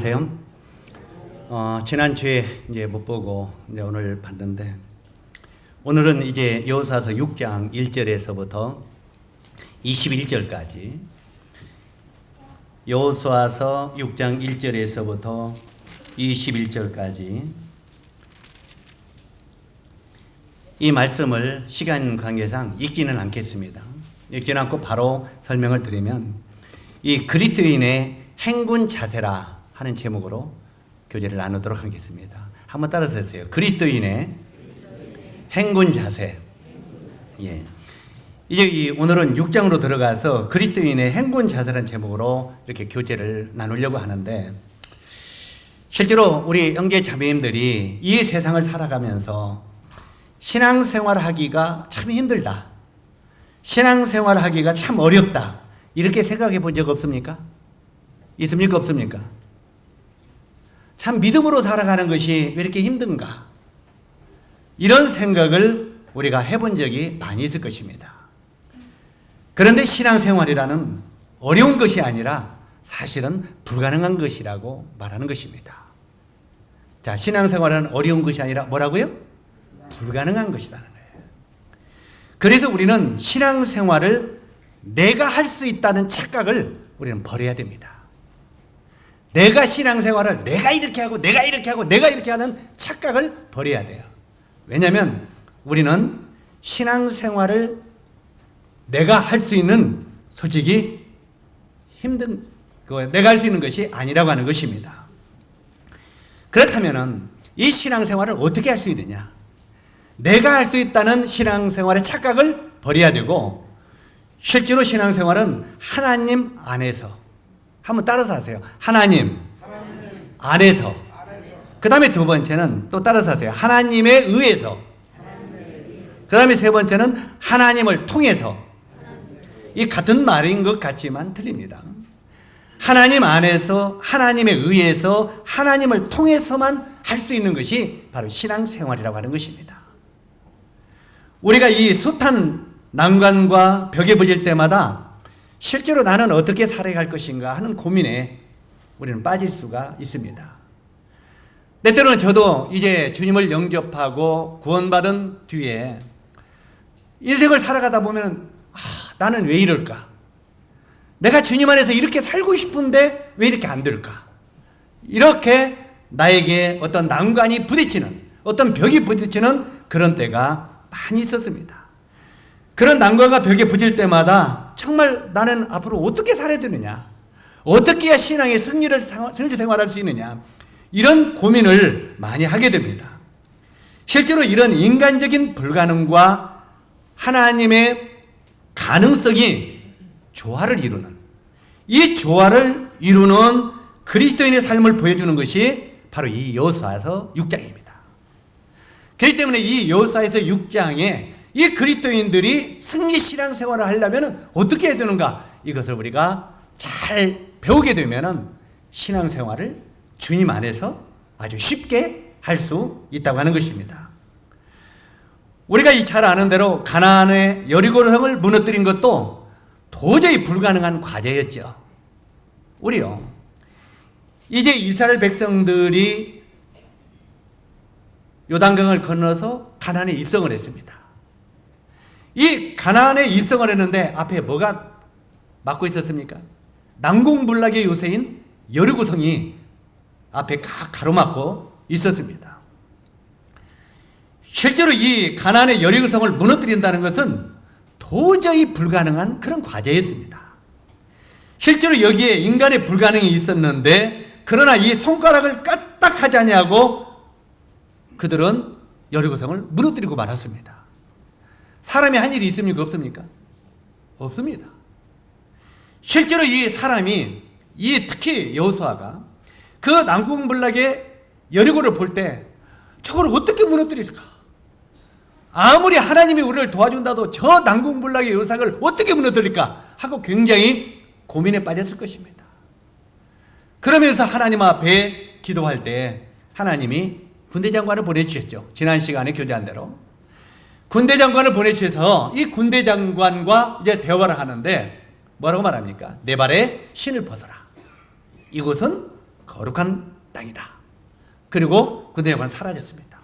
안녕하세요. 지난주에 이제 못 보고 이제 오늘 봤는데, 오늘은 이제 여호수아서 6장 1절에서부터 21절까지, 여호수아서 6장 1절에서부터 21절까지 이 말씀을 시간 관계상 읽지는 않겠습니다. 읽지는 않고 바로 설명을 드리면, 이 그리스도인의 행군 자세라 하는 제목으로 교제를 나누도록 하겠습니다. 한번 따라서 하세요. 그리스도인의 행군 자세. 예. 이제 오늘은 6장으로 들어가서 그리스도인의 행군 자세라는 제목으로 이렇게 교제를 나누려고 하는데, 실제로 우리 형제 자매님들이 이 세상을 살아가면서 신앙생활 하기가 참 힘들다, 신앙생활 하기가 참 어렵다, 이렇게 생각해 본 적 없습니까? 있습니까? 없습니까? 참 믿음으로 살아가는 것이 왜 이렇게 힘든가, 이런 생각을 우리가 해본 적이 많이 있을 것입니다. 그런데 신앙생활이라는 어려운 것이 아니라 사실은 불가능한 것이라고 말하는 것입니다. 자, 신앙생활은 어려운 것이 아니라 뭐라고요? 불가능한 것이라는 거예요. 그래서 우리는 신앙생활을 내가 할 수 있다는 착각을 우리는 버려야 됩니다. 내가 신앙생활을 내가 이렇게 하고 내가 이렇게 하고 내가 이렇게 하는 착각을 버려야 돼요. 왜냐하면 우리는 신앙생활을 내가 할 수 있는, 솔직히 힘든, 내가 할 수 있는 것이 아니라고 하는 것입니다. 그렇다면 이 신앙생활을 어떻게 할 수 있느냐? 내가 할 수 있다는 신앙생활의 착각을 버려야 되고, 실제로 신앙생활은 하나님 안에서, 한번 따라서 하세요. 하나님 안에서. 그 다음에 두 번째는 또 따라서 하세요. 하나님에 의해서. 그 다음에 세 번째는 하나님을 통해서. 이 같은 말인 것 같지만 틀립니다. 하나님 안에서, 하나님에 의해서, 하나님을 통해서만 할 수 있는 것이 바로 신앙생활이라고 하는 것입니다. 우리가 이 숱한 난관과 벽에 부딪힐 때마다 실제로 나는 어떻게 살아갈 것인가 하는 고민에 우리는 빠질 수가 있습니다. 때때로는 저도 이제 주님을 영접하고 구원받은 뒤에 인생을 살아가다 보면, 나는 왜 이럴까? 내가 주님 안에서 이렇게 살고 싶은데 왜 이렇게 안 될까? 이렇게 나에게 어떤 난관이 부딪히는, 어떤 벽이 부딪히는 그런 때가 많이 있었습니다. 그런 난관과 벽에 부딪힐 때마다 정말 나는 앞으로 어떻게 살아야 되느냐, 어떻게 해야 신앙의 승리 생활할 수 있느냐, 이런 고민을 많이 하게 됩니다. 실제로 이런 인간적인 불가능과 하나님의 가능성이 조화를 이루는, 이 조화를 이루는 그리스도인의 삶을 보여주는 것이 바로 이 여호수아서 6장입니다. 그렇기 때문에 이 여호수아서 6장에 이 그리스도인들이 승리 신앙생활을 하려면 어떻게 해야 되는가, 이것을 우리가 잘 배우게 되면 신앙생활을 주님 안에서 아주 쉽게 할 수 있다고 하는 것입니다. 우리가 잘 아는 대로 가나안의 여리고 성을 무너뜨린 것도 도저히 불가능한 과제였죠. 우리요, 이제 이스라엘 백성들이 요단강을 건너서 가나안에 입성을 했습니다. 이 가나안에 입성을 했는데 앞에 뭐가 막고 있었습니까? 난공불락의 요새인 여리고 성이 앞에 가로막고 있었습니다. 실제로 이 가나안의 여리고 성을 무너뜨린다는 것은 도저히 불가능한 그런 과제였습니다. 실제로 여기에 인간의 불가능이 있었는데, 그러나 이 손가락을 까딱하지 아니하고 그들은 여리고 성을 무너뜨리고 말았습니다. 사람이 한 일이 있습니까? 없습니까? 없습니다. 실제로 이 사람이, 특히 여호수아가 그 난공불락의 여리고를 볼 때 저걸 어떻게 무너뜨릴까? 아무리 하나님이 우리를 도와준다도 저 난공불락의 여호수아를 어떻게 무너뜨릴까 하고 굉장히 고민에 빠졌을 것입니다. 그러면서 하나님 앞에 기도할 때 하나님이 군대장관을 보내주셨죠. 지난 시간에 교제한 대로 군대장관을 보내주셔서 이 군대장관과 이제 대화를 하는데 뭐라고 말합니까? 내 발에 신을 벗어라. 이곳은 거룩한 땅이다. 그리고 그들의 영광은 사라졌습니다.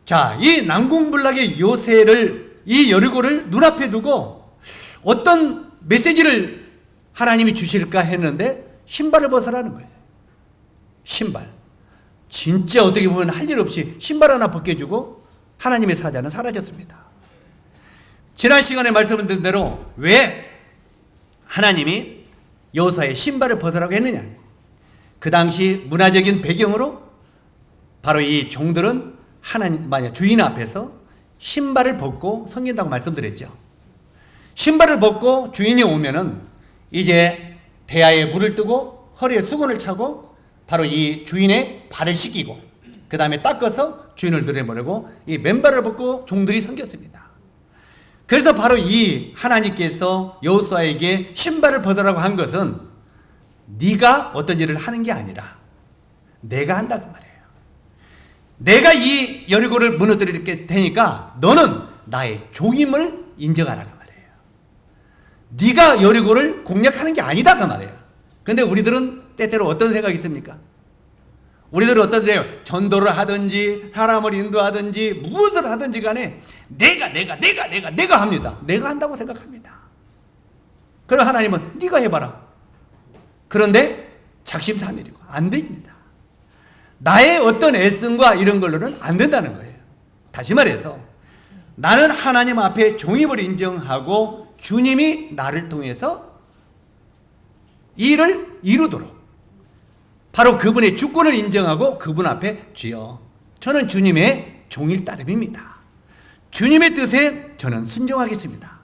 자, 이 난공불락의 요새를, 이 여리고를 눈앞에 두고 어떤 메시지를 하나님이 주실까 했는데 신발을 벗으라는 거예요. 신발. 진짜 어떻게 보면 할 일 없이 신발 하나 벗겨주고 하나님의 사자는 사라졌습니다. 지난 시간에 말씀드린 대로 왜 하나님이 여호수아의 신발을 벗으라고 했느냐. 그 당시 문화적인 배경으로 바로 이 종들은 하나님, 만약 주인 앞에서 신발을 벗고 섬긴다고 말씀드렸죠. 신발을 벗고 주인이 오면은 이제 대야에 물을 뜨고 허리에 수건을 차고 바로 이 주인의 발을 씻기고 그 다음에 닦아서 주인을 들여보내고 이 맨발을 벗고 종들이 섬겼습니다. 그래서 바로 이 하나님께서 여호수아에게 신발을 벗으라고 한 것은 네가 어떤 일을 하는 게 아니라 내가 한다고 말이에요. 내가 이 여리고를 무너뜨릴 테니까 너는 나의 종임을 인정하라고 말이에요. 네가 여리고를 공략하는 게 아니다 그 말이에요. 그런데 우리들은 때때로 어떤 생각이 있습니까? 우리들은 어떤데요? 전도를 하든지 사람을 인도하든지 무엇을 하든지 간에 내가 합니다. 내가 한다고 생각합니다. 그럼 하나님은 네가 해봐라. 그런데 작심삼일이고 안 됩니다. 나의 어떤 애씀과 이런 걸로는 안 된다는 거예요. 다시 말해서 나는 하나님 앞에 종임을 인정하고 주님이 나를 통해서 일을 이루도록 바로 그분의 주권을 인정하고 그분 앞에 주여 저는 주님의 종일 따름입니다. 주님의 뜻에 저는 순종하겠습니다.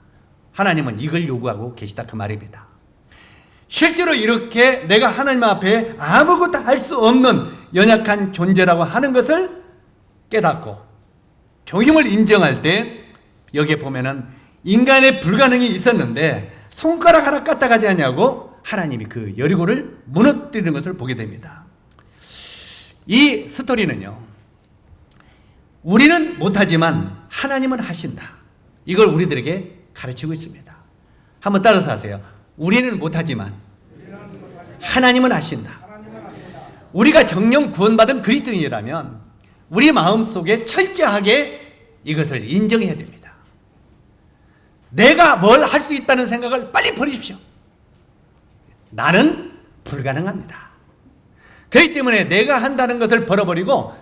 하나님은 이걸 요구하고 계시다 그 말입니다. 실제로 이렇게 내가 하나님 앞에 아무것도 할 수 없는 연약한 존재라고 하는 것을 깨닫고 종임을 인정할 때 여기에 보면은 인간의 불가능이 있었는데 손가락 하나 까딱하지 않냐고 하나님이 그 여리고를 무너뜨리는 것을 보게 됩니다. 이 스토리는요, 우리는 못하지만 하나님은 하신다. 이걸 우리들에게 가르치고 있습니다. 한번 따라서 하세요. 우리는 못하지만 하나님은 하신다. 우리가 정령 구원받은 그리스도인이라면 우리 마음속에 철저하게 이것을 인정해야 됩니다. 내가 뭘 할 수 있다는 생각을 빨리 버리십시오. 나는 불가능합니다. 그렇기 때문에 내가 한다는 것을 버려버리고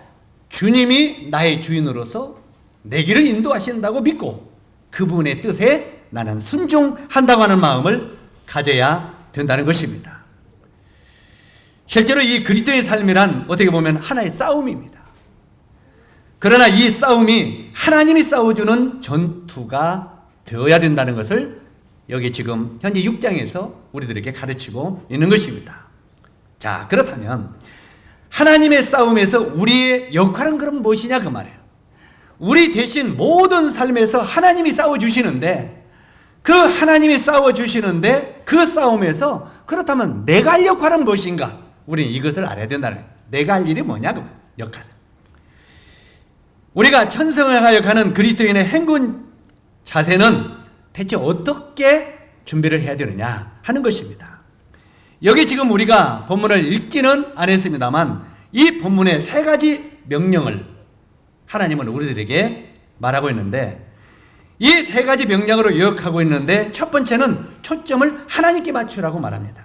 주님이 나의 주인으로서 내 길을 인도하신다고 믿고 그분의 뜻에 나는 순종한다고 하는 마음을 가져야 된다는 것입니다. 실제로 이 그리스도의 삶이란 어떻게 보면 하나의 싸움입니다. 그러나 이 싸움이 하나님이 싸워주는 전투가 되어야 된다는 것을 여기 지금 현재 6장에서 우리들에게 가르치고 있는 것입니다. 자, 그렇다면 하나님의 싸움에서 우리의 역할은 그럼 무엇이냐 그 말이에요. 우리 대신 모든 삶에서 하나님이 싸워주시는데 그 하나님이 싸워주시는데 그 싸움에서 그렇다면 내가 할 역할은 무엇인가? 우리는 이것을 알아야 된다는 거예요. 내가 할 일이 뭐냐 그 역할. 우리가 천성하여가는 그리스도인의 행군 자세는 대체 어떻게 준비를 해야 되느냐 하는 것입니다. 여기 지금 우리가 본문을 읽지는 않았습니다만 이 본문의 세 가지 명령을 하나님은 우리들에게 말하고 있는데 이 세 가지 명령으로 요약하고 있는데 첫 번째는 초점을 하나님께 맞추라고 말합니다.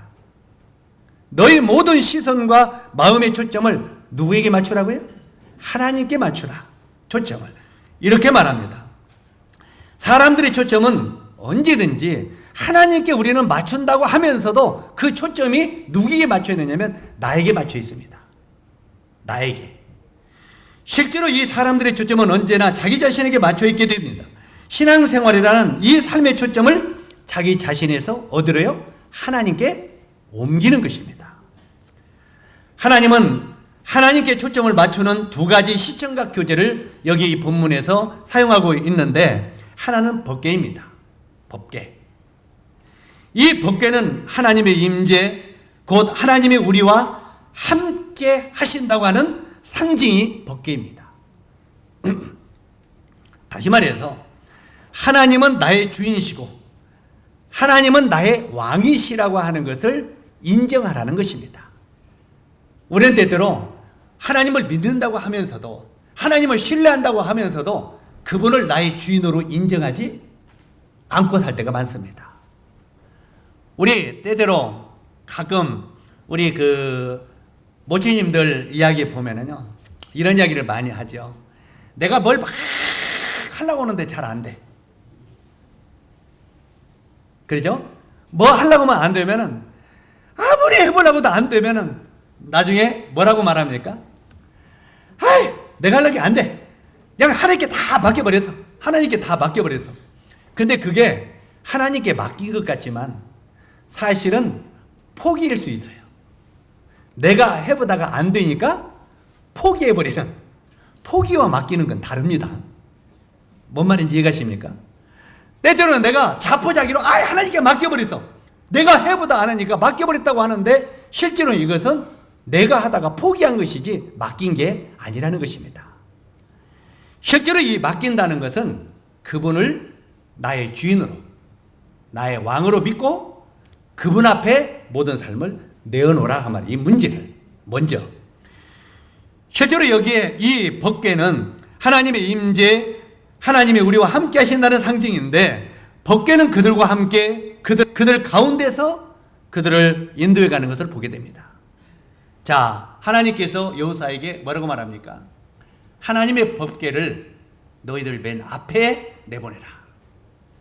너희 모든 시선과 마음의 초점을 누구에게 맞추라고요? 하나님께 맞추라. 초점을. 이렇게 말합니다. 사람들의 초점은 언제든지 하나님께 우리는 맞춘다고 하면서도 그 초점이 누구에게 맞춰 있느냐면 나에게 맞춰 있습니다. 나에게. 실제로 이 사람들의 초점은 언제나 자기 자신에게 맞춰 있게 됩니다. 신앙생활이라는 이 삶의 초점을 자기 자신에서 어디로요? 하나님께 옮기는 것입니다. 하나님은 하나님께 초점을 맞추는 두 가지 시청각 교재를 여기 이 본문에서 사용하고 있는데 하나는 법궤입니다. 법궤. 이 법궤는 하나님의 임재, 곧 하나님이 우리와 함께 하신다고 하는 상징이 법궤입니다. 다시 말해서 하나님은 나의 주인이시고 하나님은 나의 왕이시라고 하는 것을 인정하라는 것입니다. 우리는 때때로 하나님을 믿는다고 하면서도, 하나님을 신뢰한다고 하면서도 그분을 나의 주인으로 인정하지 않고 살 때가 많습니다. 우리 때때로 가끔 우리 모치님들 이야기 보면은요, 이런 이야기를 많이 하죠. 내가 뭘 막 하려고 하는데 잘 안 돼. 그러죠? 뭐 하려고 하면 안 되면은, 아무리 해보려고도 안 되면은 나중에 뭐라고 말합니까? 아이, 내가 하려는 게 안 돼. 그냥 하나님께 다 맡겨버렸어. 하나님께 다 맡겨버렸어. 근데 그게 하나님께 맡긴 것 같지만 사실은 포기일 수 있어요. 내가 해보다가 안 되니까 포기해버리는, 포기와 맡기는 건 다릅니다. 뭔 말인지 이해가십니까? 때때로는 내가 자포자기로 하나님께 맡겨버렸어. 내가 해보다 안 하니까 맡겨버렸다고 하는데 실제로 이것은 내가 하다가 포기한 것이지 맡긴 게 아니라는 것입니다. 실제로 이 맡긴다는 것은 그분을 나의 주인으로, 나의 왕으로 믿고 그분 앞에 모든 삶을 내어놓으라 한 말이에요. 이 문제를 먼저. 실제로 여기에 이 법궤는 하나님의 임재, 하나님이 우리와 함께 하신다는 상징인데, 법궤는 그들과 함께 그들 가운데서 그들을 인도해 가는 것을 보게 됩니다. 자, 하나님께서 여호수아에게 뭐라고 말합니까? 하나님의 법궤를 너희들 맨 앞에 내보내라.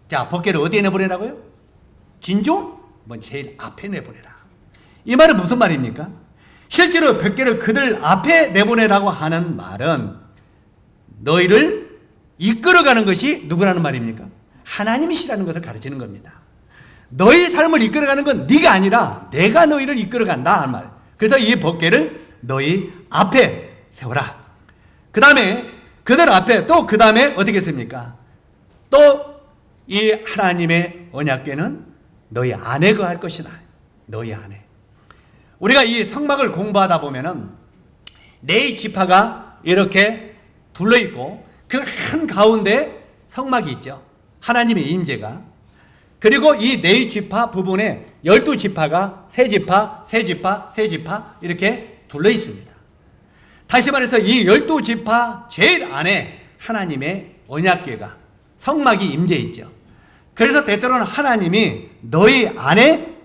자, 법궤를 어디에 내보내라고요? 진종? 제일 앞에 내보내라. 이 말은 무슨 말입니까? 실제로 법궤를 그들 앞에 내보내라고 하는 말은 너희를 이끌어가는 것이 누구라는 말입니까? 하나님이시라는 것을 가르치는 겁니다. 너희 삶을 이끌어가는 건 네가 아니라 내가 너희를 이끌어간다 하는 말이에요. 그래서 이 법궤를 너희 앞에 세워라. 그 다음에 그들 앞에 또 그 다음에 어떻게 했습니까? 또 이 하나님의 언약궤는 너희 안에 거할 것이다. 너희 안에. 우리가 이 성막을 공부하다 보면은 네 지파가 이렇게 둘러있고 그 한 가운데 성막이 있죠. 하나님의 임재가. 그리고 이 네 지파 부분에 12지파가 세 지파, 세 지파, 세 지파 이렇게 둘러있습니다. 다시 말해서 이 12지파 제일 안에 하나님의 언약궤가, 성막이 임재있죠. 그래서 때때로는 하나님이 너희 안에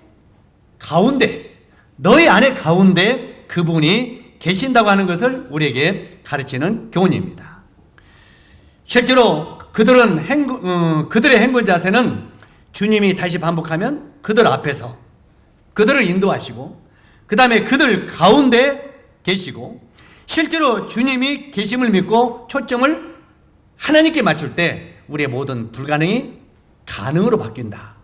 가운데, 너희 안에 가운데 그분이 계신다고 하는 것을 우리에게 가르치는 교훈입니다. 실제로 그들의 행군 자세는 주님이 다시 반복하면 그들 앞에서 그들을 인도하시고 그 다음에 그들 가운데 계시고, 실제로 주님이 계심을 믿고 초점을 하나님께 맞출 때 우리의 모든 불가능이 가능으로 바뀐다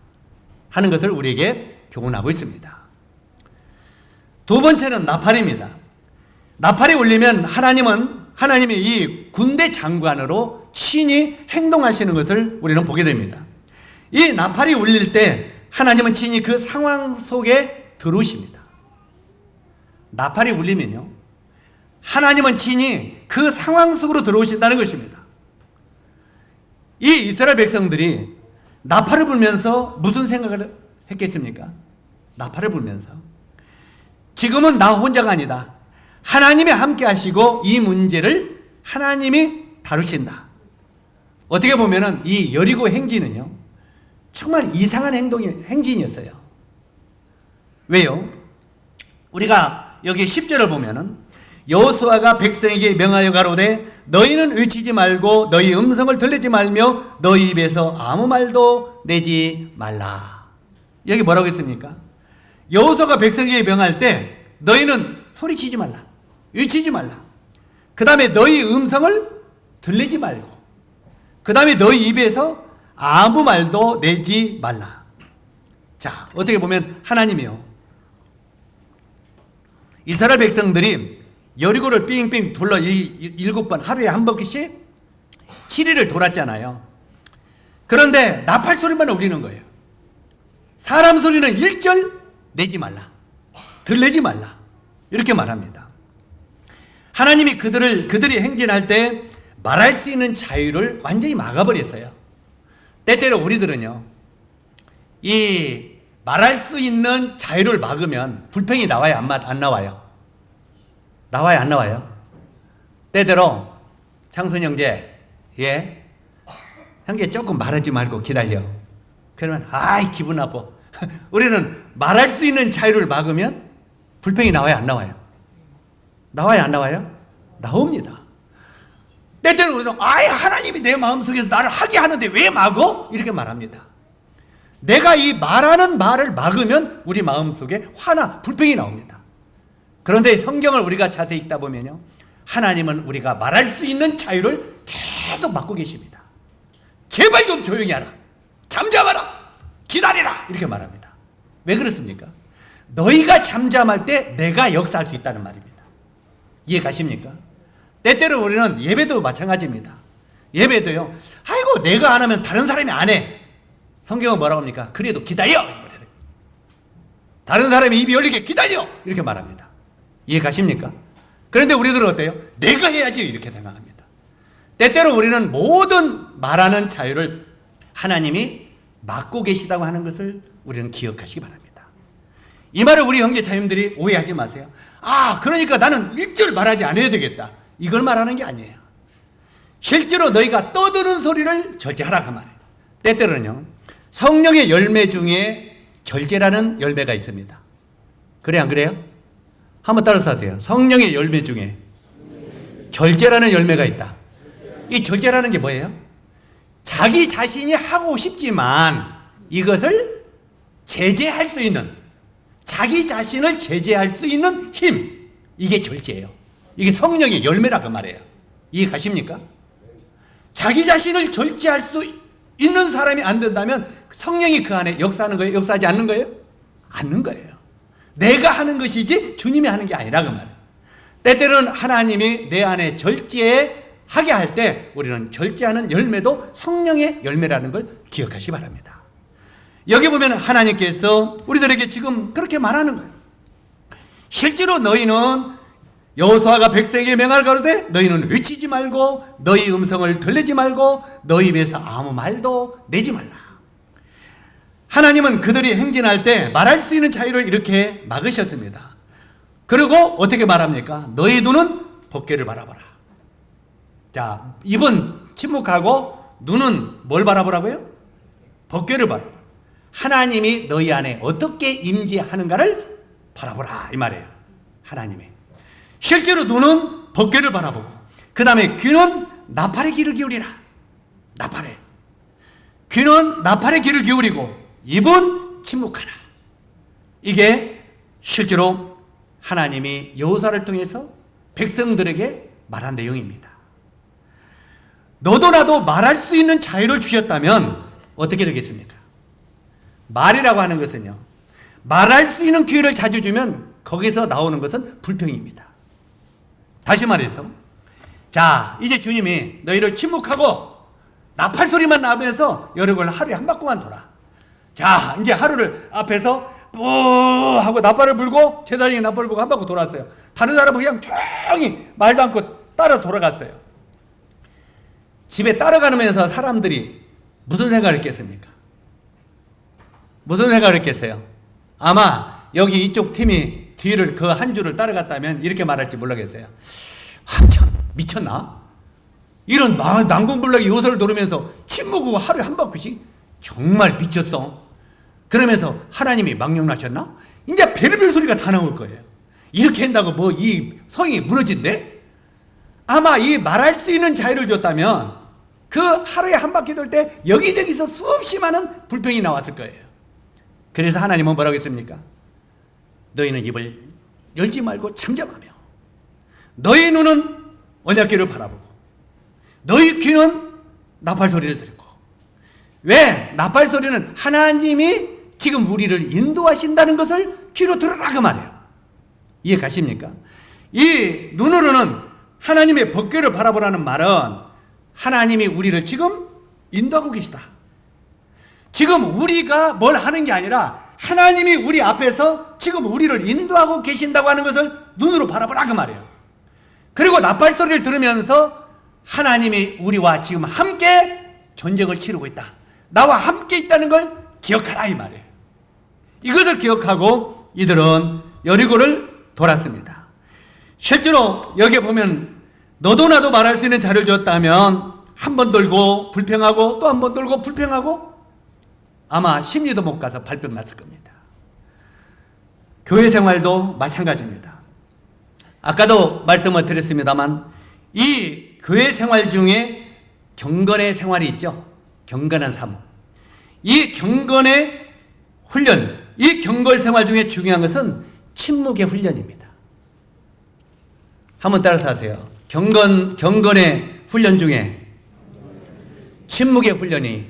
하는 것을 우리에게 교훈하고 있습니다. 두 번째는 나팔입니다. 나팔이 울리면 하나님의 이 군대 장관으로 친히 행동하시는 것을 우리는 보게 됩니다. 이 나팔이 울릴 때 하나님은 친히 그 상황 속에 들어오십니다. 나팔이 울리면요, 하나님은 친히 그 상황 속으로 들어오신다는 것입니다. 이 이스라엘 백성들이 나팔을 불면서 무슨 생각을 했겠습니까? 나팔을 불면서 지금은 나 혼자가 아니다. 하나님이 함께 하시고 이 문제를 하나님이 다루신다. 어떻게 보면은 이 여리고 행진은요, 정말 이상한 행진이었어요. 왜요? 우리가 여기 10절을 보면은 여호수아가 백성에게 명하여 가로되 너희는 외치지 말고 너희 음성을 들리지 말며 너희 입에서 아무 말도 내지 말라. 여기 뭐라고 했습니까? 여호수아가 백성에게 명할 때 너희는 소리치지 말라, 외치지 말라. 그 다음에 너희 음성을 들리지 말고, 그 다음에 너희 입에서 아무 말도 내지 말라. 자, 어떻게 보면 하나님이요, 이스라엘 백성들이 여리고를 삥삥 둘러 7번, 하루에 한 바퀴씩 7일을 돌았잖아요. 그런데 나팔 소리만 울리는 거예요. 사람 소리는 1절 내지 말라, 들리지 말라, 이렇게 말합니다. 하나님이 그들이 행진할 때 말할 수 있는 자유를 완전히 막아버렸어요. 때때로 우리들은요, 이 말할 수 있는 자유를 막으면 불평이 나와요, 안 나와요? 나와요, 안 나와요? 때대로 창순 형제, 예, 형제 조금 말하지 말고 기다려. 그러면 아이 기분 나빠. 우리는 말할 수 있는 자유를 막으면 불평이 나와요, 안 나와요? 나와요, 안 나와요? 나옵니다. 때때로 우리는 아이 하나님이 내 마음속에서 나를 하게 하는데 왜 막어? 이렇게 말합니다. 내가 이 말하는 말을 막으면 우리 마음속에 화나 불평이 나옵니다. 그런데 성경을 우리가 자세히 읽다 보면요, 하나님은 우리가 말할 수 있는 자유를 계속 막고 계십니다. 제발 좀 조용히 하라, 잠잠하라, 기다리라, 이렇게 말합니다. 왜 그렇습니까? 너희가 잠잠할 때 내가 역사할 수 있다는 말입니다. 이해 가십니까? 때때로 우리는 예배도 마찬가지입니다. 예배도요, 아이고 내가 안 하면 다른 사람이 안 해. 성경은 뭐라고 합니까? 그래도 기다려. 다른 사람이 입이 열리게 기다려, 이렇게 말합니다. 이해 가십니까? 그런데 우리들은 어때요? 내가 해야지, 이렇게 생각합니다. 때때로 우리는 모든 말하는 자유를 하나님이 막고 계시다고 하는 것을 우리는 기억하시기 바랍니다. 이 말을 우리 형제 자님들이 오해하지 마세요. 아, 그러니까 나는 일절 말하지 않아야 되겠다, 이걸 말하는 게 아니에요. 실제로 너희가 떠드는 소리를 절제하라, 그 말이에요. 때때로는요, 성령의 열매 중에 절제라는 열매가 있습니다. 그래, 안 그래요? 한번 따라서 하세요. 성령의 열매 중에 절제라는 열매가 있다. 이 절제라는 게 뭐예요? 자기 자신이 하고 싶지만 이것을 제재할 수 있는, 자기 자신을 제재할 수 있는 힘, 이게 절제예요. 이게 성령의 열매라, 그 말이에요. 이해 가십니까? 자기 자신을 절제할 수 있는 사람이 안 된다면 성령이 그 안에 역사하는 거예요? 역사하지 않는 거예요? 않는 거예요. 내가 하는 것이지 주님이 하는 게 아니라, 그 말이에요. 때때로는 하나님이 내 안에 절제하게 할 때 우리는 절제하는 열매도 성령의 열매라는 걸 기억하시기 바랍니다. 여기 보면 하나님께서 우리들에게 지금 그렇게 말하는 거예요. 실제로 너희는, 여호수아가 백성에게 명할 가로되 너희는 외치지 말고 너희 음성을 들리지 말고 너희 입에서 아무 말도 내지 말라. 하나님은 그들이 행진할 때 말할 수 있는 자유를 이렇게 막으셨습니다. 그리고 어떻게 말합니까? 너희 눈은 법궤를 바라보라. 자, 입은 침묵하고 눈은 뭘 바라보라고요? 법궤를 바라보라. 하나님이 너희 안에 어떻게 임재하는가를 바라보라, 이 말이에요. 하나님의. 실제로 눈은 법궤를 바라보고, 그 다음에 귀는 나팔의 귀를 기울이라. 나팔에. 귀는 나팔의 귀를 기울이고 입은 침묵하라. 이게 실제로 하나님이 여호수아를 통해서 백성들에게 말한 내용입니다. 너도 나도 말할 수 있는 자유를 주셨다면 어떻게 되겠습니까? 말이라고 하는 것은요, 말할 수 있는 기회를 자주 주면 거기서 나오는 것은 불평입니다. 다시 말해서, 자, 이제 주님이 너희를 침묵하고 나팔 소리만 나면서 여러분을 하루에 한 바퀴만 돌아. 자, 이제 하루를 앞에서 뿌 하고 나팔을 불고, 제사장이 나팔을 불고 한 바퀴 돌았어요. 다른 사람은 그냥 조용히 말도 않고 따라 돌아갔어요. 집에 따라가면서 사람들이 무슨 생각을 했겠습니까? 무슨 생각을 했겠어요? 아마 여기 이쪽 팀이 뒤를 그 한 줄을 따라갔다면 이렇게 말할지 몰라겠어요. 참 미쳤나? 이런 난공불락의 요소를 노르면서 침묵하고 하루에 한 바퀴씩? 정말 미쳤어. 그러면서 하나님이 망령나셨나? 이제 별별 소리가 다 나올 거예요. 이렇게 한다고 뭐 이 성이 무너진대? 아마 이 말할 수 있는 자유를 줬다면 그 하루에 한 바퀴 돌 때 여기저기서 수없이 많은 불평이 나왔을 거예요. 그래서 하나님은 뭐라고 했습니까? 너희는 입을 열지 말고 잠잠하며 너희 눈은 언약궤를 바라보고 너희 귀는 나팔 소리를 듣고. 왜? 나팔 소리는 하나님이 지금 우리를 인도하신다는 것을 귀로 들으라, 그 말이에요. 이해 가십니까? 이 눈으로는 하나님의 법궤를 바라보라는 말은 하나님이 우리를 지금 인도하고 계시다. 지금 우리가 뭘 하는 게 아니라 하나님이 우리 앞에서 지금 우리를 인도하고 계신다고 하는 것을 눈으로 바라보라, 그 말이에요. 그리고 나팔 소리를 들으면서 하나님이 우리와 지금 함께 전쟁을 치르고 있다, 나와 함께 있다는 걸 기억하라, 이 말이에요. 이것을 기억하고 이들은 여리고를 돌았습니다. 실제로 여기에 보면 너도 나도 말할 수 있는 자료를 줬다면 한 번 돌고 불평하고 또 한 번 돌고 불평하고 아마 심리도 못 가서 발병 났을 겁니다. 교회 생활도 마찬가지입니다. 아까도 말씀을 드렸습니다만 이 교회 생활 중에 경건의 생활이 있죠. 경건한 삶. 이 경건의 훈련, 이 경건 생활 중에 중요한 것은 침묵의 훈련입니다. 한번 따라서 하세요. 경건의 훈련 중에 침묵의 훈련이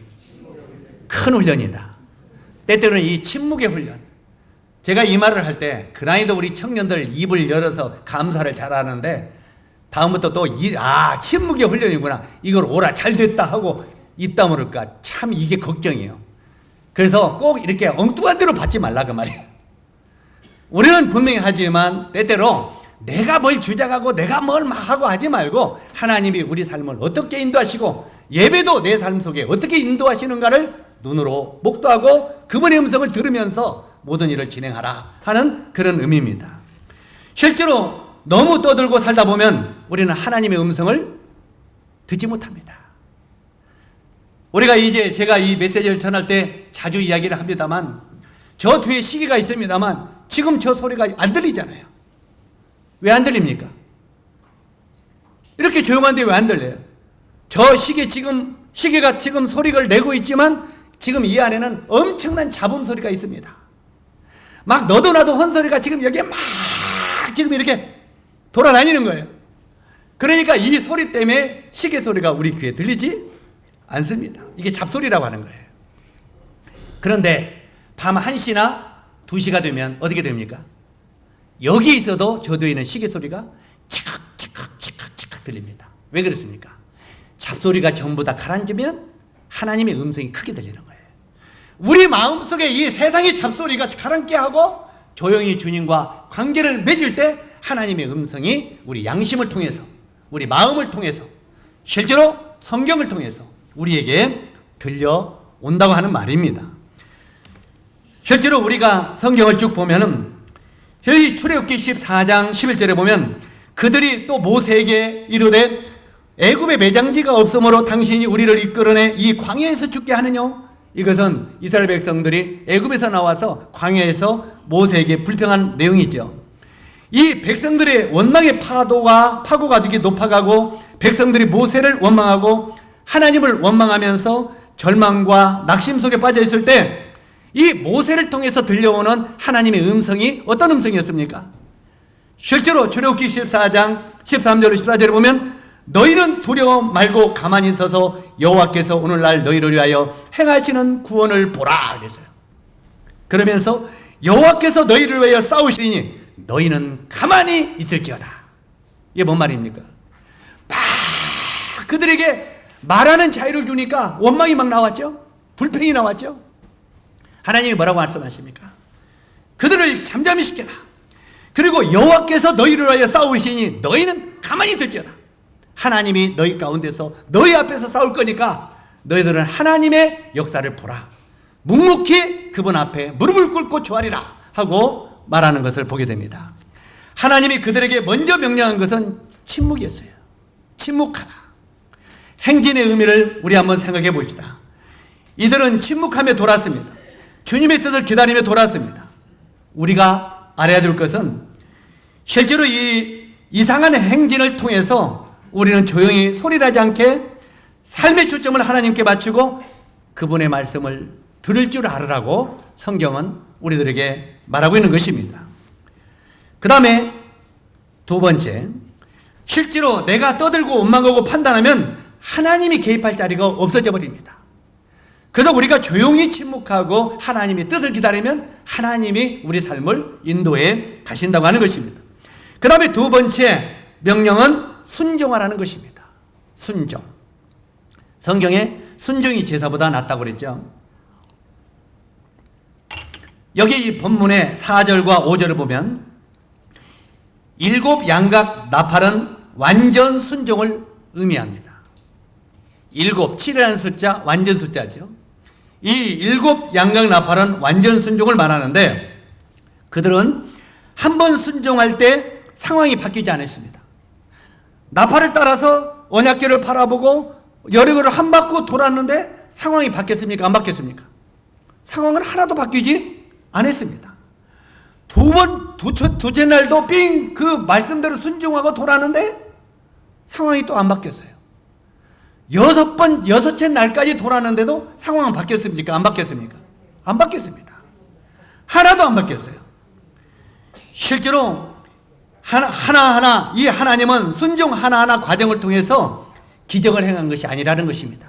큰 훈련이다. 때때로는 이 침묵의 훈련, 제가 이 말을 할 때 그나이도 우리 청년들 입을 열어서 감사를 잘하는데 다음부터 또 침묵의 훈련이구나, 이걸 오라 잘됐다 하고 입 다물을까 참 이게 걱정이에요. 그래서 꼭 이렇게 엉뚱한 대로 받지 말라 그 말이에요. 우리는 분명히 하지만 때때로 내가 뭘 주장하고 내가 뭘 막 하고 하지 말고 하나님이 우리 삶을 어떻게 인도하시고 예배도 내 삶 속에 어떻게 인도하시는가를 눈으로 목도하고 그분의 음성을 들으면서 모든 일을 진행하라 하는 그런 의미입니다. 실제로 너무 떠들고 살다 보면 우리는 하나님의 음성을 듣지 못합니다. 우리가 이제 제가 이 메시지를 전할 때 자주 이야기를 합니다만 저 뒤에 시계가 있습니다만 지금 저 소리가 안 들리잖아요. 왜 안 들립니까? 이렇게 조용한데 왜 안 들려요? 저 시계가 지금 소리를 내고 있지만 지금 이 안에는 엄청난 잡음 소리가 있습니다. 막 너도 나도 헌소리가 지금 여기에 막 지금 이렇게 돌아다니는 거예요. 그러니까 이 소리 때문에 시계 소리가 우리 귀에 들리지 않습니다. 이게 잡소리라고 하는 거예요. 그런데 밤 1시나 2시가 되면 어떻게 됩니까? 여기 있어도 저 뒤에 있는 시계 소리가 칙칵 들립니다. 왜 그렇습니까? 잡소리가 전부 다 가라앉으면 하나님의 음성이 크게 들리는 거예요. 우리 마음속에 이 세상의 잡소리가 가라앉게 하고 조용히 주님과 관계를 맺을 때 하나님의 음성이 우리 양심을 통해서, 우리 마음을 통해서, 실제로 성경을 통해서 우리에게 들려온다고 하는 말입니다. 실제로 우리가 성경을 쭉 보면은 여기 출애굽기 14장 11절에 보면 그들이 또 모세에게 이르되 애굽에 매장지가 없으므로 당신이 우리를 이끌어내 이 광야에서 죽게 하느냐? 이것은 이스라엘 백성들이 애굽에서 나와서 광야에서 모세에게 불평한 내용이죠. 이 백성들의 원망의 파고가 되게 높아가고 백성들이 모세를 원망하고 하나님을 원망하면서 절망과 낙심 속에 빠져 있을 때 이 모세를 통해서 들려오는 하나님의 음성이 어떤 음성이었습니까? 실제로 출애굽기 14장 13절 14절에 보면 너희는 두려워 말고 가만히 있어서 여호와께서 오늘날 너희를 위하여 행하시는 구원을 보라 그랬어요. 그러면서 여호와께서 너희를 위하여 싸우시리니 너희는 가만히 있을지어다. 이게 뭔 말입니까? 막 그들에게 말하는 자유를 주니까 원망이 막 나왔죠. 불평이 나왔죠. 하나님이 뭐라고 말씀하십니까? 그들을 잠잠히 시켜라. 그리고 여호와께서 너희를 위하여 싸우시니 너희는 가만히 있을지어다. 하나님이 너희 가운데서 너희 앞에서 싸울 거니까 너희들은 하나님의 역사를 보라. 묵묵히 그분 앞에 무릎을 꿇고 조아리라 하고 말하는 것을 보게 됩니다. 하나님이 그들에게 먼저 명령한 것은 침묵이었어요. 침묵하라. 행진의 의미를 우리 한번 생각해 봅시다. 이들은 침묵하며 돌았습니다. 주님의 뜻을 기다리며 돌았습니다. 우리가 알아야 될 것은 실제로 이 이상한 행진을 통해서 우리는 조용히 소리나지 않게 삶의 초점을 하나님께 맞추고 그분의 말씀을 들을 줄 알으라고 성경은 우리들에게 말하고 있는 것입니다. 그 다음에 두 번째, 실제로 내가 떠들고 원망하고 판단하면 하나님이 개입할 자리가 없어져 버립니다. 그래서 우리가 조용히 침묵하고 하나님의 뜻을 기다리면 하나님이 우리 삶을 인도해 가신다고 하는 것입니다. 그 다음에 두 번째 명령은 순종하라는 것입니다. 순종. 성경에 순종이 제사보다 낫다고 그랬죠. 여기 이 본문의 4절과 5절을 보면 7 양각 나팔은 완전 순종을 의미합니다. 7, 7이라는 숫자 완전 숫자죠. 이 7 양각 나팔은 완전 순종을 말하는데 그들은 한 번 순종할 때 상황이 바뀌지 않았습니다. 나팔을 따라서 언약궤를 바라보고 여리고를 한 바퀴 돌았는데 상황이 바뀌었습니까? 안 바뀌었습니까? 상황은 하나도 바뀌지 않았습니다. 두째 날도 삥 그 말씀대로 순종하고 돌았는데 상황이 또 안 바뀌었어요. 여섯째 날까지 돌았는데도 상황은 바뀌었습니까? 안 바뀌었습니까? 안 바뀌었습니다. 하나도 안 바뀌었어요. 실제로 하나하나 이 하나님은 순종 하나하나 과정을 통해서 기적을 행한 것이 아니라는 것입니다.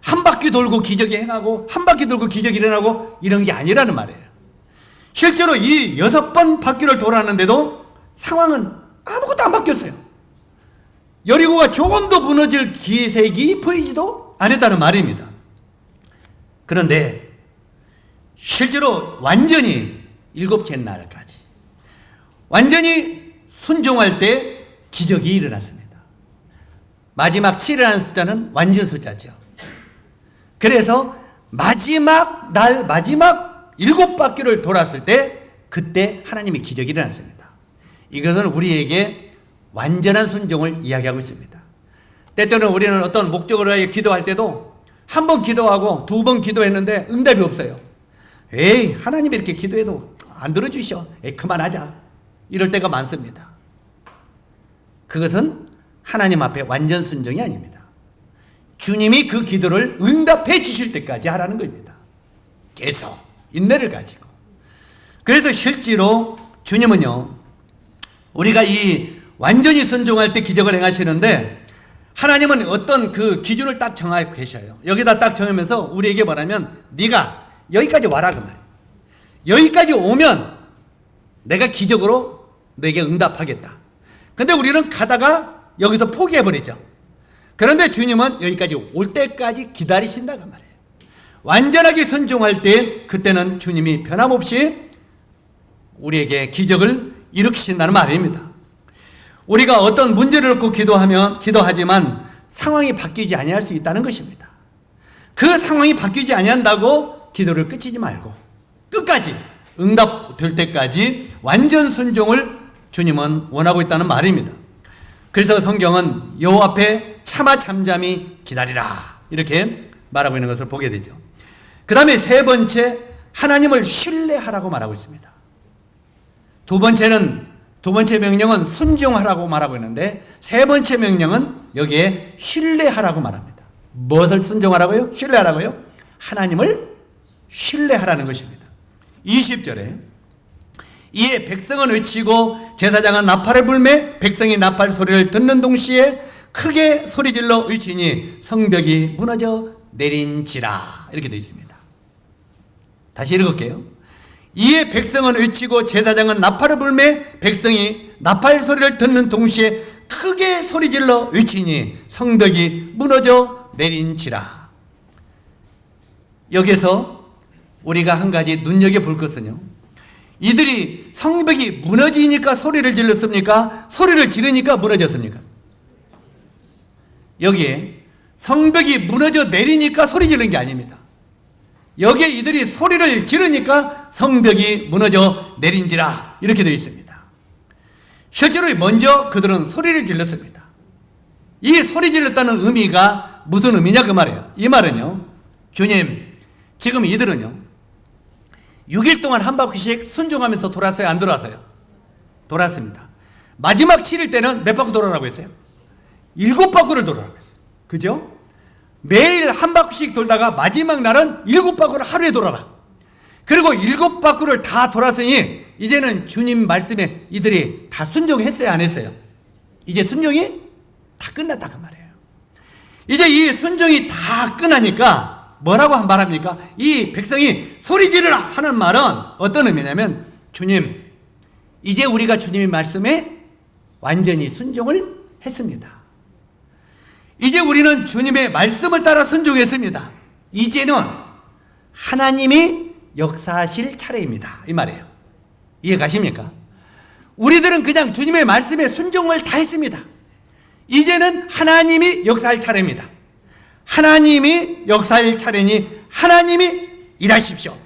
한 바퀴 돌고 기적이 행하고 한 바퀴 돌고 기적이 일어나고 이런 게 아니라는 말이에요. 실제로 이 6번 바퀴를 돌았는데도 상황은 아무것도 안 바뀌었어요. 여리고가 조금도 무너질 기색이 보이지도 않았다는 말입니다. 그런데 실제로 완전히 7째 날까지 완전히 순종할 때 기적이 일어났습니다. 마지막 7이라는 숫자는 완전 숫자죠. 그래서 마지막 날 마지막 7바퀴를 돌았을 때 그때 하나님의 기적이 일어났습니다. 이것은 우리에게 완전한 순종을 이야기하고 있습니다. 때때로는 우리는 어떤 목적을 위해 기도할 때도 한 번 기도하고 2번 기도했는데 응답이 없어요. 에이, 하나님이 이렇게 기도해도 안 들어주셔. 에이, 그만하자. 이럴 때가 많습니다. 그것은 하나님 앞에 완전 순종이 아닙니다. 주님이 그 기도를 응답해 주실 때까지 하라는 겁니다. 계속 인내를 가지고. 그래서 실제로 주님은요, 우리가 이 완전히 순종할 때 기적을 행하시는데 하나님은 어떤 그 기준을 딱 정하고 계셔요. 여기다 딱 정하면서 우리에게 말하면 네가 여기까지 와라 그 말이에요. 여기까지 오면 내가 기적으로 너에게 응답하겠다. 근데 우리는 가다가 여기서 포기해버리죠. 그런데 주님은 여기까지 올 때까지 기다리신다 그 말이에요. 완전하게 순종할 때 그때는 주님이 변함없이 우리에게 기적을 일으키신다는 말입니다. 우리가 어떤 문제를 놓고 기도하지만 상황이 바뀌지 아니할 수 있다는 것입니다. 그 상황이 바뀌지 아니한다고 기도를 끝이지 말고 끝까지 응답될 때까지 완전 순종을 주님은 원하고 있다는 말입니다. 그래서 성경은 여호와 앞에 차마 잠잠히 기다리라 이렇게 말하고 있는 것을 보게 되죠. 그 다음에 세 번째, 하나님을 신뢰하라고 말하고 있습니다. 두 번째 명령은 순종하라고 말하고 있는데 세 번째 명령은 여기에 신뢰하라고 말합니다. 무엇을 순종하라고요? 신뢰하라고요? 하나님을 신뢰하라는 것입니다. 20절에 이에 백성은 외치고 제사장은 나팔을 불매 백성이 나팔 소리를 듣는 동시에 크게 소리질러 외치니 성벽이 무너져 내린지라 이렇게 되어 있습니다. 다시 읽을게요. 이에 백성은 외치고 제사장은 나팔을 불매 백성이 나팔 소리를 듣는 동시에 크게 소리질러 외치니 성벽이 무너져 내린지라. 여기서 우리가 한 가지 눈여겨볼 것은요, 이들이 성벽이 무너지니까 소리를 질렀습니까? 소리를 지르니까 무너졌습니까? 여기에 성벽이 무너져 내리니까 소리 지르는 게 아닙니다. 여기에 이들이 소리를 지르니까 성벽이 무너져 내린지라 이렇게 되어 있습니다. 실제로 먼저 그들은 소리를 질렀습니다. 이 소리 질렀다는 의미가 무슨 의미냐 그 말이에요. 이 말은요, 주님 지금 이들은요 6일 동안 한 바퀴씩 순종하면서 돌았어요? 안 돌았어요? 돌았습니다. 마지막 7일 때는 몇 바퀴 돌아라고 했어요? 7바퀴를 돌아라고 했어요. 그죠? 매일 한 바퀴씩 돌다가 마지막 날은 7바퀴를 하루에 돌아라. 그리고 7바퀴를 다 돌았으니 이제는 주님 말씀에 이들이 다 순종했어요? 안 했어요? 이제 순종이 다 끝났다 그 말이에요. 이제 이 순종이 다 끝나니까 뭐라고 말합니까? 이 백성이 소리 지르라 하는 말은 어떤 의미냐면, 주님 이제 우리가 주님의 말씀에 완전히 순종을 했습니다. 이제 우리는 주님의 말씀을 따라 순종했습니다. 이제는 하나님이 역사하실 차례입니다 이 말이에요. 이해 가십니까? 우리들은 그냥 주님의 말씀에 순종을 다 했습니다. 이제는 하나님이 역사할 차례입니다. 하나님이 역사할 차례니 하나님이 일하십시오.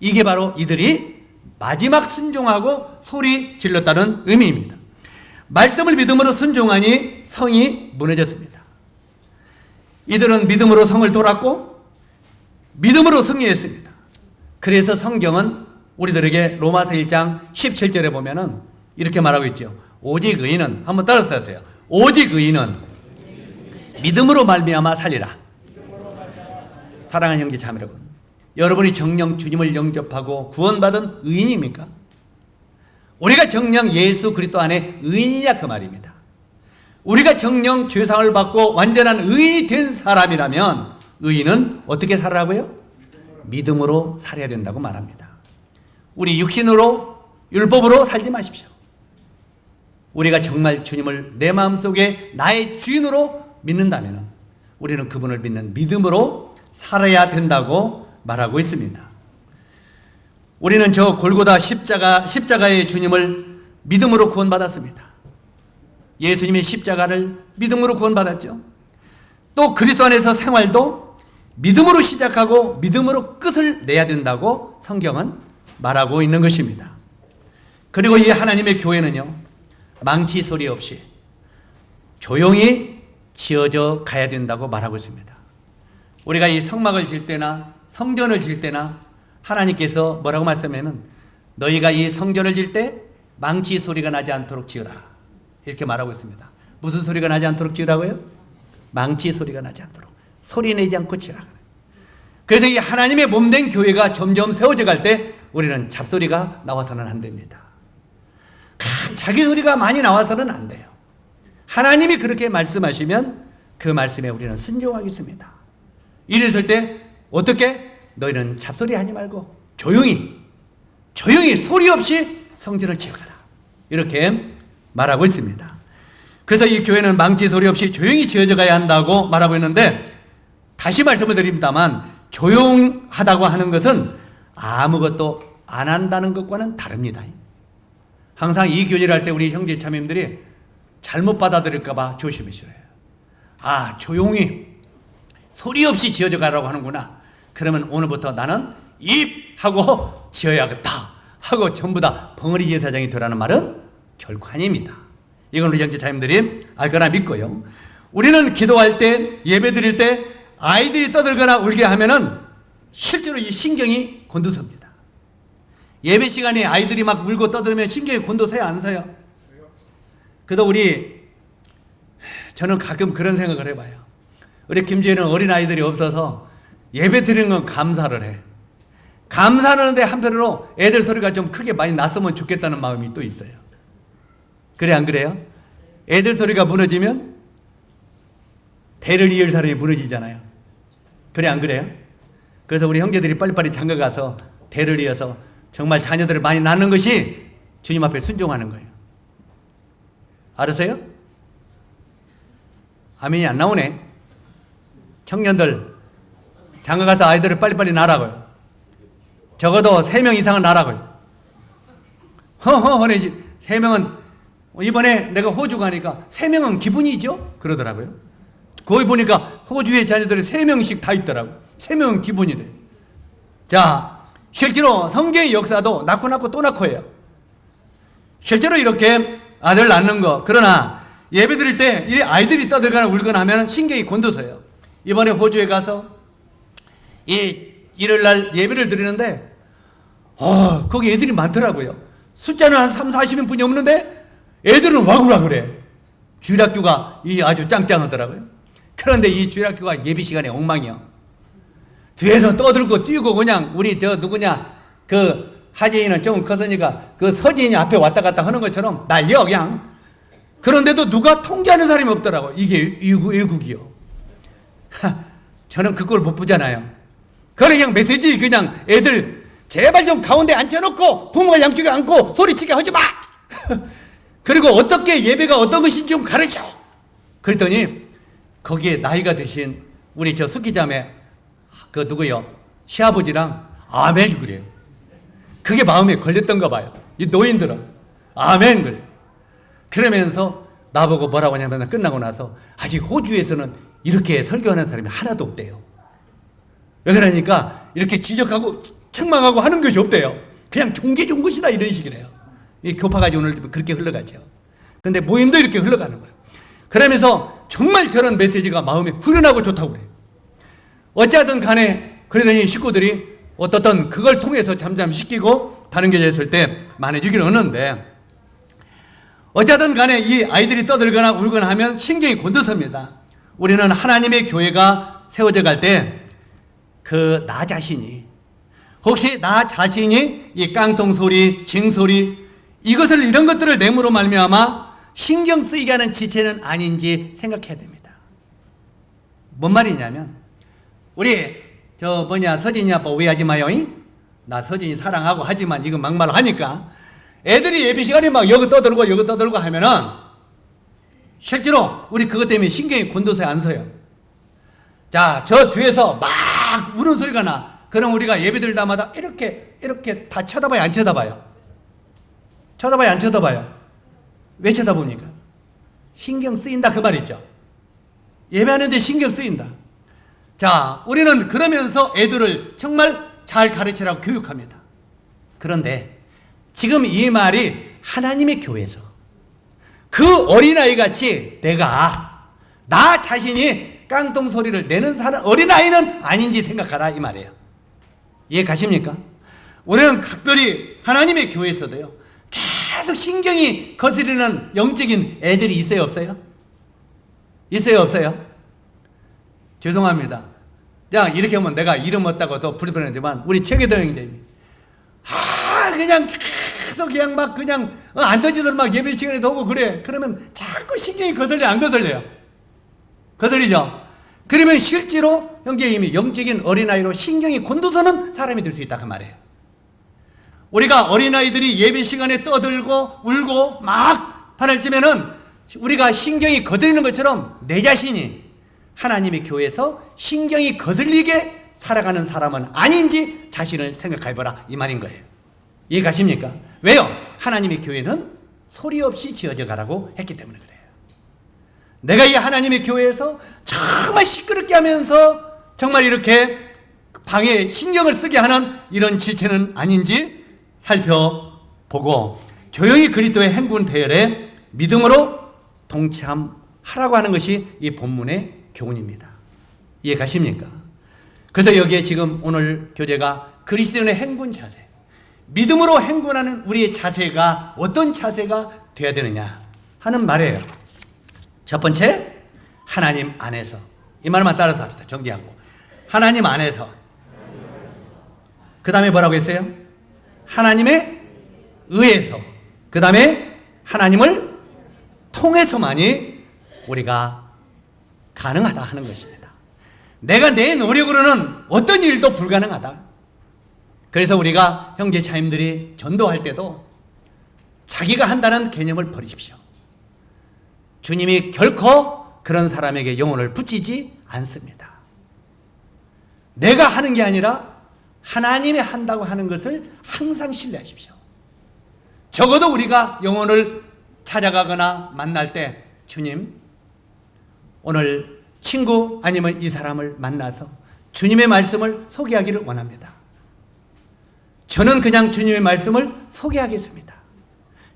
이게 바로 이들이 마지막 순종하고 소리 질렀다는 의미입니다. 말씀을 믿음으로 순종하니 성이 무너졌습니다. 이들은 믿음으로 성을 돌았고 믿음으로 승리했습니다. 그래서 성경은 우리들에게 로마서 1장 17절에 보면은 이렇게 말하고 있죠. 오직 의인은, 한번 따라서 하세요. 오직 의인은 믿음으로 말미암아 살리라. 사랑하는 형제 자매 여러분, 여러분이 정녕 주님을 영접하고 구원받은 의인입니까? 우리가 정녕 예수 그리스도 안에 의인이냐 그 말입니다. 우리가 정녕 죄상을 받고 완전한 의인이 된 사람이라면 의인은 어떻게 살아라고요? 믿음으로 살아야 된다고 말합니다. 우리 육신으로 율법으로 살지 마십시오. 우리가 정말 주님을 내 마음속에 나의 주인으로 믿는다면 우리는 그분을 믿는 믿음으로 살아야 된다고 말하고 있습니다. 우리는 저 골고다 십자가의 주님을 믿음으로 구원받았습니다. 예수님의 십자가를 믿음으로 구원받았죠. 또 그리스도 안에서 생활도 믿음으로 시작하고 믿음으로 끝을 내야 된다고 성경은 말하고 있는 것입니다. 그리고 이 하나님의 교회는요, 망치 소리 없이 조용히 지어져 가야 된다고 말하고 있습니다. 우리가 이 성막을 질 때나 성전을 질 때나 하나님께서 뭐라고 말씀하면 너희가 이 성전을 질 때 망치 소리가 나지 않도록 지으라 이렇게 말하고 있습니다. 무슨 소리가 나지 않도록 지으라고요? 망치 소리가 나지 않도록 소리 내지 않고 지으라. 그래서 이 하나님의 몸된 교회가 점점 세워져 갈 때 우리는 잡소리가 나와서는 안 됩니다. 자기 소리가 많이 나와서는 안 돼요. 하나님이 그렇게 말씀하시면 그 말씀에 우리는 순종하겠습니다. 이랬을 때 어떻게? 너희는 잡소리 하지 말고 조용히 소리 없이 성전을 지어가라 이렇게 말하고 있습니다. 그래서 이 교회는 망치 소리 없이 조용히 지어져 가야 한다고 말하고 있는데, 다시 말씀을 드립니다만 조용하다고 하는 것은 아무것도 안 한다는 것과는 다릅니다. 항상 이 교제를 할 때 우리 형제 자매님들이 잘못 받아들일까 봐 조심하셔야 해요. 아, 조용히 소리 없이 지어져 가라고 하는구나. 그러면 오늘부터 나는 입 하고 지어야겠다 하고 전부 다 벙어리 제사장이 되라는 말은 결코 아닙니다. 이건 우리 형제 자매님들이 알 거나 믿고요. 우리는 기도할 때, 예배 드릴 때 아이들이 떠들거나 울게 하면은 실제로 이 신경이 곤두섭니다. 예배 시간에 아이들이 막 울고 떠들면 신경이 곤두서요, 안 서요? 그래도 저는 가끔 그런 생각을 해봐요. 우리 김주희는 어린아이들이 없어서 예배 드리는 건 감사를 해. 감사하는데 한편으로 애들 소리가 좀 크게 많이 났으면 좋겠다는 마음이 또 있어요. 그래, 안 그래요? 애들 소리가 무너지면 대를 이을 사람이 무너지잖아요. 그래, 안 그래요? 그래서 우리 형제들이 빨리빨리 장가 가서 대를 이어서 정말 자녀들을 많이 낳는 것이 주님 앞에 순종하는 거예요. 알으세요? 아멘이 안 나오네. 청년들 장가 가서 아이들을 빨리빨리 낳으라고요. 적어도 3명 이상은 낳으라고요. 허허허네. 3명은 이번에 내가 호주 가니까 3명은 기분이죠? 그러더라고요. 거기 보니까 호주의 자녀들이 3명씩 다 있더라고요. 3명은 기분이래. 자, 실제로 성경의 역사도 낳고 또 낳고예요. 실제로 이렇게 아들 낳는 거. 그러나 예배 드릴 때 이 아이들이 떠들거나 울거나 하면 신경이 곤두서요. 이번에 호주에 가서 이 일요일날 예배를 드리는데 거기 애들이 많더라고요. 숫자는 한 30-40명뿐이 없는데 애들은 와구와구래. 주일학교가 아주 짱짱하더라고요. 그런데 이 주일학교가 예배 시간에 엉망이요. 뒤에서 떠들고 뛰고 그냥 우리 누구냐 그 하재인은 조금 컸으니까 그 서진이 앞에 왔다 갔다 하는 것처럼 날려 그냥. 그런데도 누가 통제하는 사람이 없더라고. 이게 외국이요. 저는 그걸 못 보잖아요. 그냥 메시지 그냥 애들 제발 좀 가운데 앉혀놓고 부모가 양쪽에 앉고 소리치게 하지 마. 그리고 어떻게 예배가 어떤 것인지 좀 가르쳐. 그랬더니 거기에 나이가 드신 우리 저 숙기자매 그 누구요? 시아버지랑 아멘 그래요. 그게 마음에 걸렸던가 봐요. 이 노인들은 아멘 그래요. 그러면서 나보고 뭐라고 하냐면 끝나고 나서 아직 호주에서는 이렇게 설교하는 사람이 하나도 없대요. 왜 그러니까 이렇게 지적하고 책망하고 하는 것이 없대요. 그냥 종교 준 것이다 이런 식이래요. 이 교파까지 오늘 그렇게 흘러가죠. 그런데 모임도 이렇게 흘러가는 거예요. 그러면서 정말 저런 메시지가 마음에 후련하고 좋다고 그래요. 어찌하든 간에 그러더니 식구들이 어떻든 그걸 통해서 잠잠시키고 다른 교회에 있을 때 많아지기를 얻는데, 어찌하든 간에 이 아이들이 떠들거나 울거나 하면 신경이 곤두섭니다. 우리는 하나님의 교회가 세워져 갈 때 그 나 자신이, 혹시 나 자신이 이 깡통 소리, 징소리, 이런 것들을 내므로 말미암아 신경 쓰이게 하는 지체는 아닌지 생각해야 됩니다. 뭔 말이냐면, 우리 서진이 아빠 오해하지 마요. 나 서진이 사랑하고 하지만 이거 막말로 하니까 애들이 예배 시간에 막 여기 떠들고 하면은 실제로 우리 그것 때문에 신경이 곤두서 안 서요. 자, 저 뒤에서 막 우는 소리가 나. 그럼 우리가 예배 드릴 때마다 이렇게 다 쳐다봐요, 안 쳐다봐요? 쳐다봐요, 안 쳐다봐요? 왜 쳐다봅니까? 신경 쓰인다 그 말이죠. 예배하는데 신경 쓰인다. 자, 우리는 그러면서 애들을 정말 잘 가르치라고 교육합니다. 그런데 지금 이 말이 하나님의 교회에서 그 어린아이 같이 나 자신이 깡통 소리를 내는 어린아이는 아닌지 생각하라 이 말이에요. 이해 가십니까? 우리는 각별히 하나님의 교회에서도요, 계속 신경이 거스르는 영적인 애들이 있어요, 없어요? 있어요, 없어요? 죄송합니다. 그냥 이렇게 하면 내가 이름 없다고 더 불편하지만 우리 최계도 형제님이 그냥 계속 그냥 막 그냥 안 던지도록 막 예배 시간에도 오고 그래. 그러면 자꾸 신경이 거슬려, 안 거슬려요? 거슬리죠? 그러면 실제로 형제님이 영적인 어린아이로 신경이 곤두서는 사람이 될 수 있다 그 말이에요. 우리가 어린아이들이 예배 시간에 떠들고 울고 막 화낼 쯤에는 우리가 신경이 거슬리는 것처럼 내 자신이 하나님의 교회에서 신경이 거슬리게 살아가는 사람은 아닌지 자신을 생각해보라 이 말인 거예요. 이해 가십니까? 왜요? 하나님의 교회는 소리 없이 지어져 가라고 했기 때문에 그래요. 내가 이 하나님의 교회에서 정말 시끄럽게 하면서 정말 이렇게 방에 신경을 쓰게 하는 이런 지체는 아닌지 살펴보고 조용히 그리스도의 행군 대열에 믿음으로 동참하라고 하는 것이 이 본문의 교훈입니다. 이해 가십니까? 그래서 여기에 지금 오늘 교재가 그리스도인의 행군 자세, 믿음으로 행군하는 우리의 자세가 어떤 자세가 되어야 되느냐 하는 말이에요. 첫 번째, 하나님 안에서. 이 말만 따라서 합시다. 정리하고. 하나님 안에서. 그 다음에 뭐라고 했어요? 하나님의 의해서. 그 다음에 하나님을 통해서만이 우리가 가능하다 하는 것입니다. 내가 내 노력으로는 어떤 일도 불가능하다. 그래서 우리가 형제 자님들이 전도할 때도 자기가 한다는 개념을 버리십시오. 주님이 결코 그런 사람에게 영혼을 붙이지 않습니다. 내가 하는 게 아니라 하나님이 한다고 하는 것을 항상 신뢰하십시오. 적어도 우리가 영혼을 찾아가거나 만날 때 주님, 오늘 친구 아니면 이 사람을 만나서 주님의 말씀을 소개하기를 원합니다. 저는 그냥 주님의 말씀을 소개하겠습니다.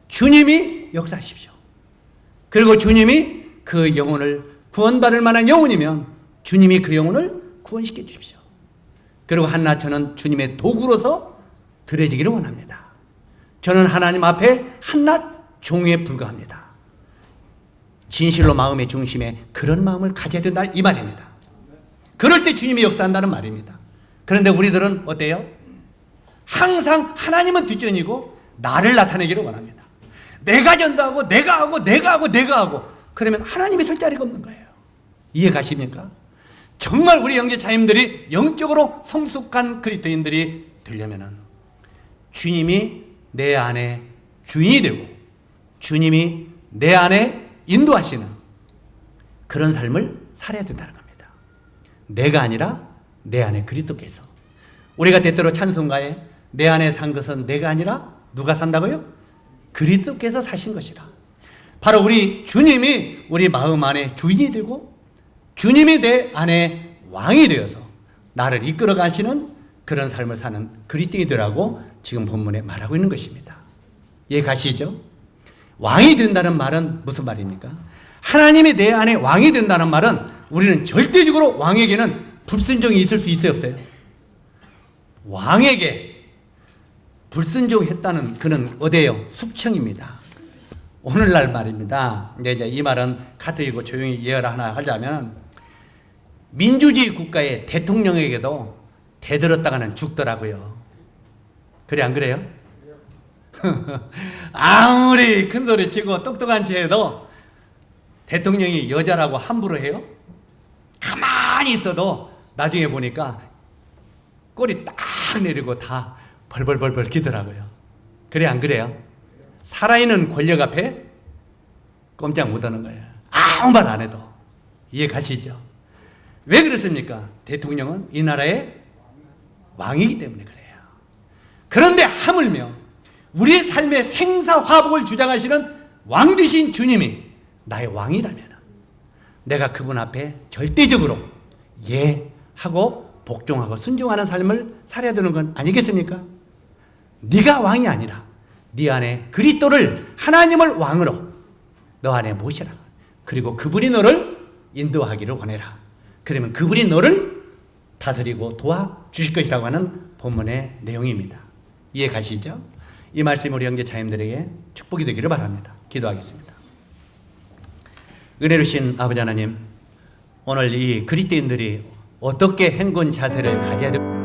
주님이 역사하십시오. 그리고 주님이 그 영혼을 구원받을 만한 영혼이면 주님이 그 영혼을 구원시켜 주십시오. 그리고 한낱 저는 주님의 도구로서 드려지기를 원합니다. 저는 하나님 앞에 한낱 종에 불과합니다. 진실로 마음의 중심에 그런 마음을 가져야 된다 이 말입니다. 그럴 때 주님이 역사한다는 말입니다. 그런데 우리들은 어때요? 항상 하나님은 뒷전이고 나를 나타내기를 원합니다. 내가 전도하고 내가 하고 그러면 하나님이 설 자리가 없는 거예요. 이해 가십니까? 정말 우리 형제 자님들이 영적으로 성숙한 그리스도인들이 되려면은 주님이 내 안에 주인이 되고 주님이 내 안에 인도하시는 그런 삶을 살아야 된다는 겁니다. 내가 아니라 내 안에 그리스도께서. 우리가 때때로 찬송가에 내 안에 산 것은 내가 아니라 누가 산다고요? 그리스도께서 사신 것이라. 바로 우리 주님이 우리 마음 안에 주인이 되고 주님이 내 안에 왕이 되어서 나를 이끌어 가시는 그런 삶을 사는 그리스도인이라고 지금 본문에 말하고 있는 것입니다. 이해 가시죠? 왕이 된다는 말은 무슨 말입니까? 하나님이 내 안에 왕이 된다는 말은 우리는 절대적으로 왕에게는 불순종이 있을 수 있어요, 없어요? 왕에게 불순종했다는 그는 어디예요? 숙청입니다. 오늘날 말입니다. 이제 이 말은 가뜩이고 조용히 이해를 하나 하자면 민주주의 국가의 대통령에게도 대들었다가는 죽더라고요. 그래 안 그래요? 아무리 큰 소리 치고 똑똑한 체 해도 대통령이 여자라고 함부로 해요? 가만히 있어도 나중에 보니까 꼬리 딱 내리고 다 벌벌벌벌 기더라고요. 그래 안 그래요? 살아있는 권력 앞에 꼼짝 못하는 거예요. 아무 말 안 해도. 이해 가시죠? 왜 그렇습니까? 대통령은 이 나라의 왕이기 때문에 그래요. 그런데 하물며 우리의 삶의 생사화복을 주장하시는 왕 되신 주님이 나의 왕이라면 내가 그분 앞에 절대적으로 예하고 복종하고 순종하는 삶을 살아야 되는 건 아니겠습니까? 네가 왕이 아니라 네 안에 그리스도를 하나님을 왕으로 너 안에 모시라. 그리고 그분이 너를 인도하기를 원해라. 그러면 그분이 너를 다스리고 도와주실 것이라고 하는 본문의 내용입니다. 이해 가시죠? 이 말씀이 우리 형제 자님들에게 축복이 되기를 바랍니다. 기도하겠습니다. 은혜로우신 아버지 하나님, 오늘 이 그리스도인들이 어떻게 행군 자세를 가져야 될지